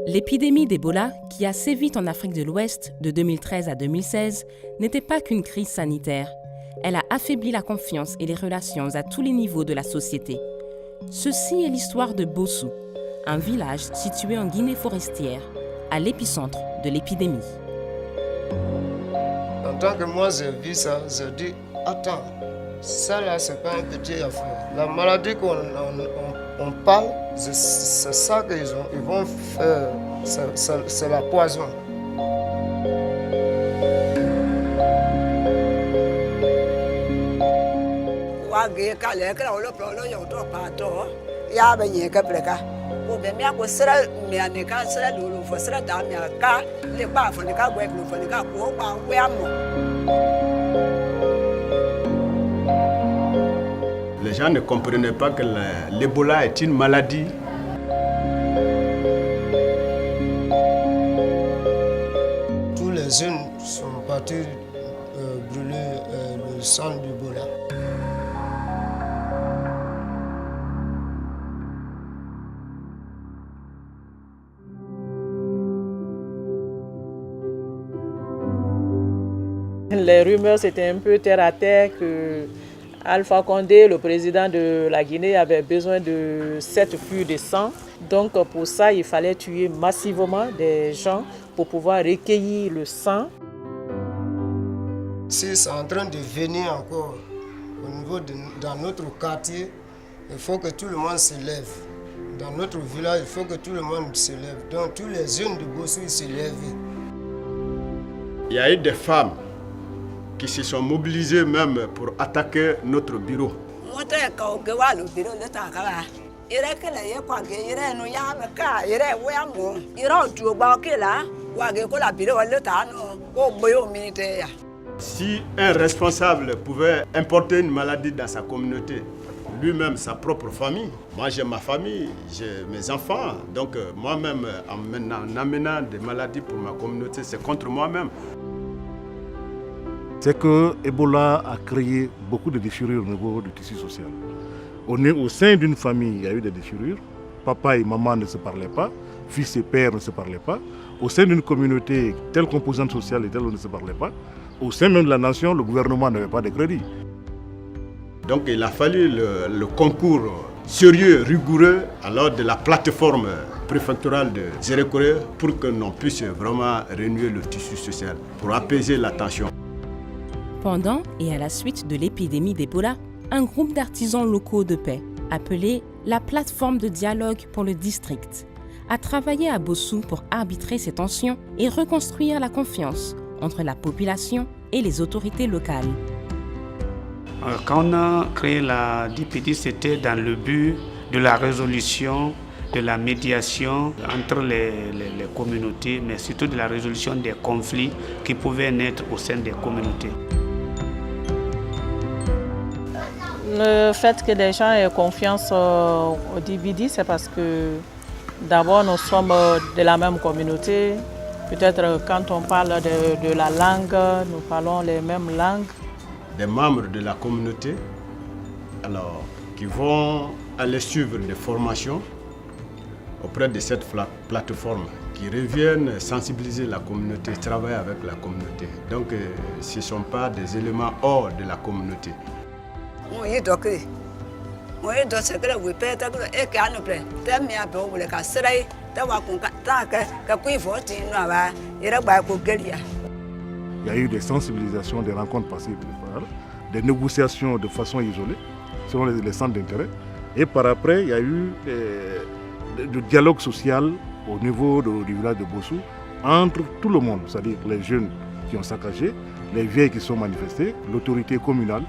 L'épidémie d'Ebola, qui a sévi en Afrique de l'Ouest de 2013 à 2016, n'était pas qu'une crise sanitaire. Elle a affaibli la confiance et les relations à tous les niveaux de la société. Ceci est l'histoire de Bossou, un village situé en Guinée forestière, à l'épicentre de l'épidémie. En tant que moi, j'ai vu ça, j'ai dit, attends, ça là, c'est pas un petit affaire. La maladie qu'on parle, c'est ça qu'ils vont faire, c'est la poison. Les gens ne comprenaient pas que l'Ebola est une maladie. Tous les jeunes sont partis brûler le sang d'Ebola. Les rumeurs, c'était un peu terre à terre que Alpha Condé, le président de la Guinée, avait besoin de 7 puits de sang. Donc pour ça, il fallait tuer massivement des gens pour pouvoir recueillir le sang. Si c'est en train de venir encore au niveau dans notre quartier, il faut que tout le monde se lève. Dans notre village, il faut que tout le monde se lève. Donc tous les jeunes de Bossou se lèvent. Il y a eu des femmes qui se sont mobilisés même pour attaquer notre bureau. Si un responsable pouvait importer une maladie dans sa communauté, lui-même, sa propre famille, moi j'ai ma famille, j'ai mes enfants, donc moi-même, en amenant des maladies pour ma communauté, c'est contre moi-même. C'est que Ebola a créé beaucoup de déchirures au niveau du tissu social. Au sein d'une famille, il y a eu des déchirures. Papa et maman ne se parlaient pas, fils et père ne se parlaient pas. Au sein d'une communauté, telle composante sociale et telle on ne se parlait pas. Au sein même de la nation, le gouvernement n'avait pas de crédit. Donc il a fallu le concours sérieux, rigoureux, alors de la plateforme préfectorale de Zérékoré pour que l'on puisse vraiment renouer le tissu social, pour apaiser la tension. Pendant et à la suite de l'épidémie d'Ebola, un groupe d'artisans locaux de paix, appelé la Plateforme de dialogue pour le district, a travaillé à Bossou pour arbitrer ces tensions et reconstruire la confiance entre la population et les autorités locales. Quand on a créé la DPD, c'était dans le but de la résolution, de la médiation entre les communautés, mais surtout de la résolution des conflits qui pouvaient naître au sein des communautés. Le fait que les gens aient confiance au DPD, c'est parce que d'abord nous sommes de la même communauté. Peut-être quand on parle de la langue, nous parlons les mêmes langues. Des membres de la communauté alors, qui vont aller suivre des formations auprès de cette plateforme, qui reviennent sensibiliser la communauté, travailler avec la communauté. Donc ce ne sont pas des éléments hors de la communauté. Il y a eu des sensibilisations, des rencontres passées, des négociations de façon isolée, selon les centres d'intérêt. Et par après, il y a eu le dialogue social au niveau du village de Bossou entre tout le monde, c'est-à-dire les jeunes qui ont saccagé, les vieilles qui sont manifestées, l'autorité communale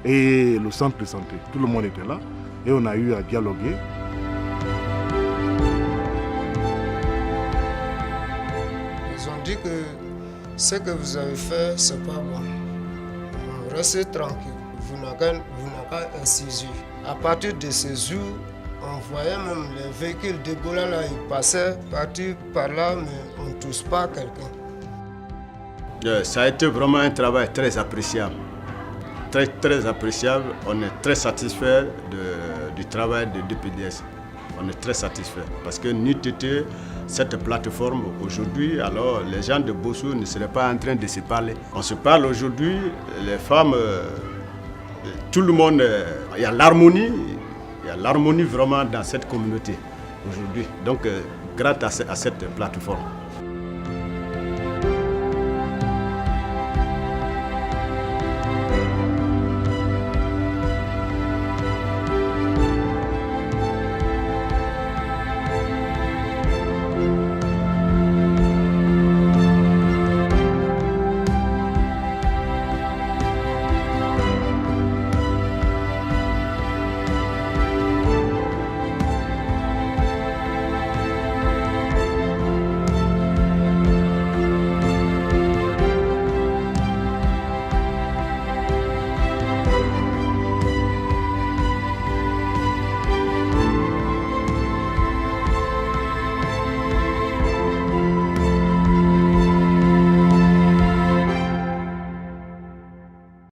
et le centre de santé. Tout le monde était là et on a eu à dialoguer. Ils ont dit que ce que vous avez fait, c'est pas bon. Restez tranquille, vous n'avez qu'à incisir. À partir de ce jour, on voyait même les véhicules d'Ebola là, ils passaient partir par là, mais on ne touche pas quelqu'un. Ça a été vraiment un travail très appréciable. très appréciable. On est très satisfait du travail de DPDS. On est très satisfait parce que n'eût été cette plateforme aujourd'hui, alors les gens de Bossou ne seraient pas en train de se parler. On se parle aujourd'hui, les femmes, tout le monde, il y a l'harmonie vraiment dans cette communauté aujourd'hui. Donc grâce à cette plateforme.